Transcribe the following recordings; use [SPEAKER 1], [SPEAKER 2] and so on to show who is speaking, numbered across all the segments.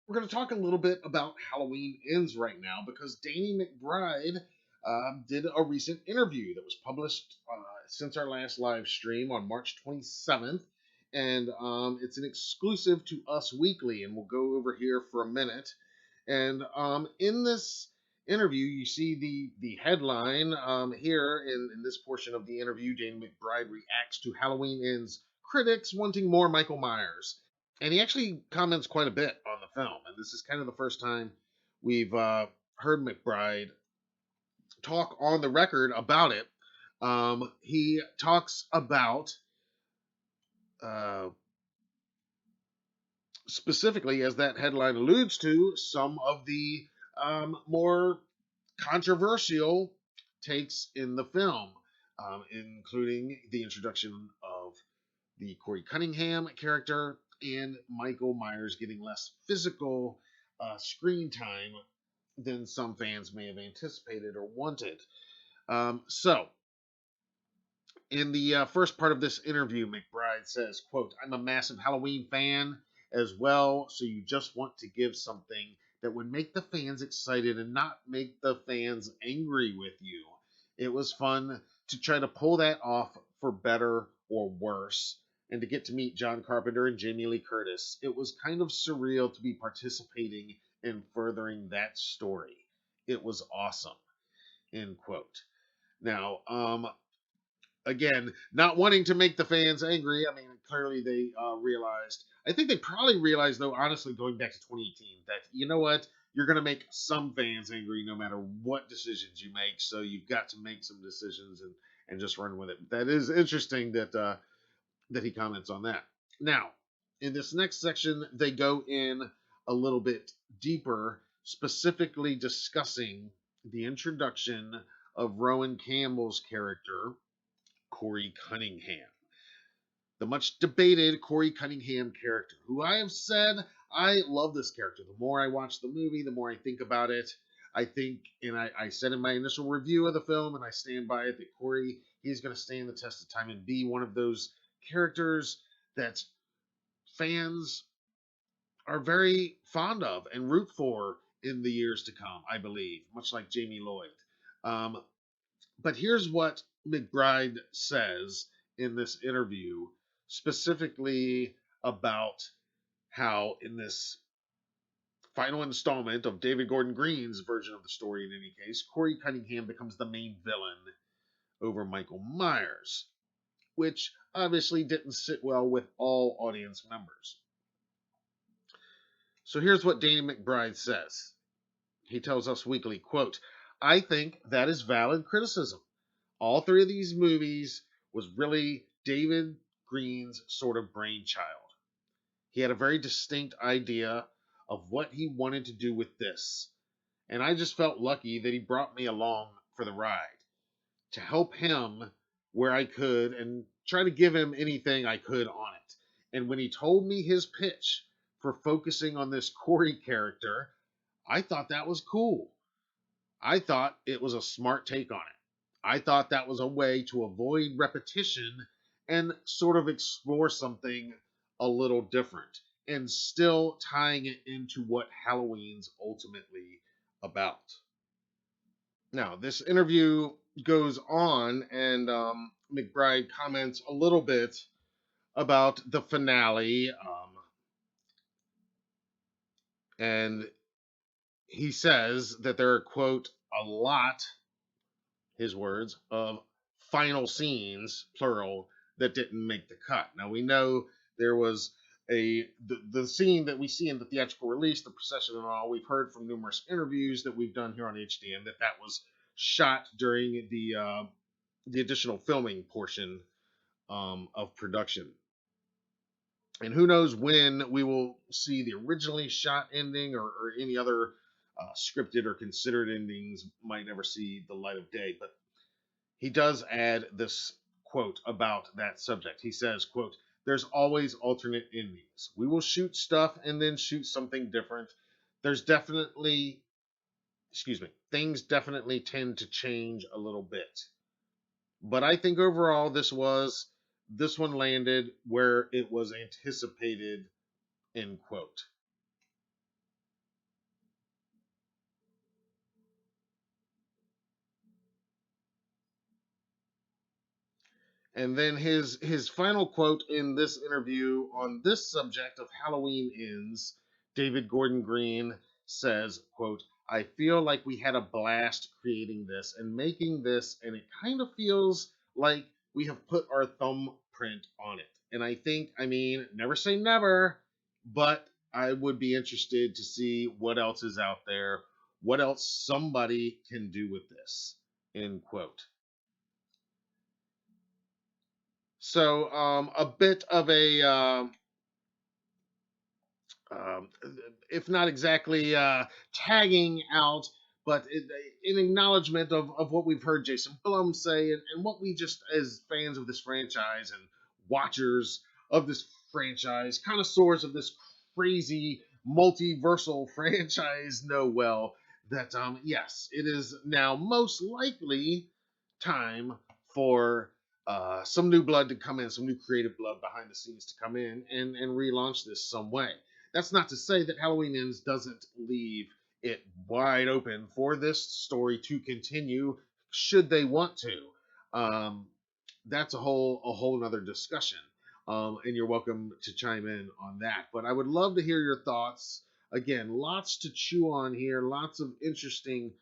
[SPEAKER 1] We're going to talk a little bit about Halloween Ends right now because Danny McBride did a recent interview that was published since our last live stream on March 27th. And it's an exclusive to Us Weekly, and we'll go over here for a minute. And in this interview, you see the headline here in this portion of the interview. Danny McBride reacts to Halloween Ends critics wanting more Michael Myers, and he actually comments quite a bit on the film. And this is kind of the first time we've heard McBride talk on the record about it. He talks about uh, specifically, as that headline alludes to, some of the more controversial takes in the film, including the introduction of the Corey Cunningham character and Michael Myers getting less physical screen time than some fans may have anticipated or wanted. So, in the first part of this interview, McBride says, quote, "I'm a massive Halloween fan as well, so you just want to give something that would make the fans excited and not make the fans angry with you. It was fun to try to pull that off for better or worse, and to get to meet John Carpenter and Jamie Lee Curtis. It was kind of surreal to be participating in furthering that story. It was awesome." End quote. Now, again, not wanting to make the fans angry. I mean, clearly they realized. I think they probably realized, though, honestly, going back to 2018, that you know what, you're going to make some fans angry no matter what decisions you make. So you've got to make some decisions and just run with it. That is interesting that he comments on that. Now, in this next section, they go in a little bit deeper, specifically discussing the introduction of Rowan Campbell's character, Corey Cunningham. The much debated Corey Cunningham character, who I have said I love this character. The more I watch the movie, the more I think about it. I think, and I said in my initial review of the film, and I stand by it, that Corey, he's going to stand the test of time and be one of those characters that fans are very fond of and root for in the years to come, I believe, much like Jamie Lloyd. Um, but here's what McBride says in this interview, specifically about how, in this final installment of David Gordon Green's version of the story, in any case, Corey Cunningham becomes the main villain over Michael Myers, which obviously didn't sit well with all audience members. So here's what Danny McBride says. He tells Us Weekly, quote, "I think that is valid criticism. All three of these movies was really David Green's sort of brainchild. He had a very distinct idea of what he wanted to do with this. And I just felt lucky that he brought me along for the ride to help him where I could and try to give him anything I could on it. And when he told me his pitch for focusing on this Corey character, I thought that was cool. I thought it was a smart take on it. I thought that was a way to avoid repetition and sort of explore something a little different and still tying it into what Halloween's ultimately about." Now, this interview goes on, and McBride comments a little bit about the finale, and he says that there are, quote, "a lot," his words, "of final scenes, plural, that didn't make the cut." Now, we know there was the scene that we see in the theatrical release, the procession and all. We've heard from numerous interviews that we've done here on HDM that was shot during the additional filming portion of production. And who knows when we will see the originally shot ending, or any other scripted or considered endings might never see the light of day. But he does add this quote about that subject. He says, quote, "There's always alternate endings. We will shoot stuff and then shoot something different. There's definitely, things definitely tend to change a little bit. But I think overall this one landed where it was anticipated," end quote. And then his final quote in this interview on this subject of Halloween Ends, David Gordon Green says, quote, I feel like we had a blast creating this and making this, and it kind of feels like we have put our thumbprint on it. And I think, I mean, never say never, but I would be interested to see what else is out there, what else somebody can do with this, end quote. So a bit of a, um, if not exactly tagging out, but an acknowledgement of what we've heard Jason Blum say, and what we just, as fans of this franchise and watchers of this franchise, connoisseurs of this crazy multiversal franchise, know well, that yes, it is now most likely time for some new blood to come in, some new creative blood behind the scenes to come in and relaunch this some way. That's not to say that Halloween Ends doesn't leave it wide open for this story to continue, should they want to. Um, that's a whole another discussion, and you're welcome to chime in on that. But I would love to hear your thoughts. Again, lots to chew on here, lots of interesting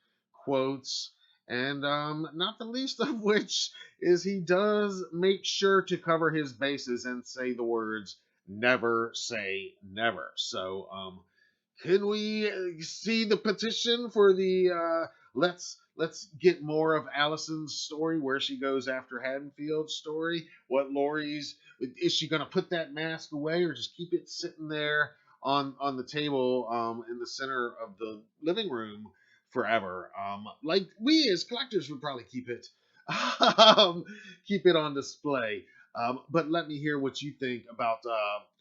[SPEAKER 1] quotes, and not the least of which is he does make sure to cover his bases and say the words never say never. So can we see the petition for the let's get more of Allison's story, where she goes after Haddonfield's story? What Laurie's, is she going to put that mask away or just keep it sitting there on the table in the center of the living room forever? Like we as collectors would probably keep it keep it on display. But let me hear what you think about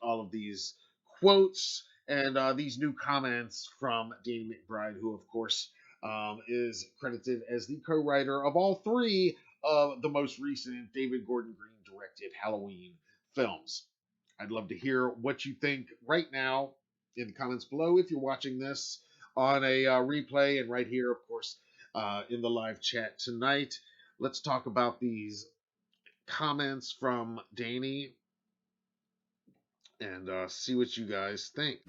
[SPEAKER 1] all of these quotes and these new comments from Danny McBride, who, of course, is credited as the co writer of all three of the most recent David Gordon Green directed Halloween films. I'd love to hear what you think right now in the comments below if you're watching this on a replay, and right here, of course, in the live chat tonight. Let's talk about these comments from Danny and see what you guys think.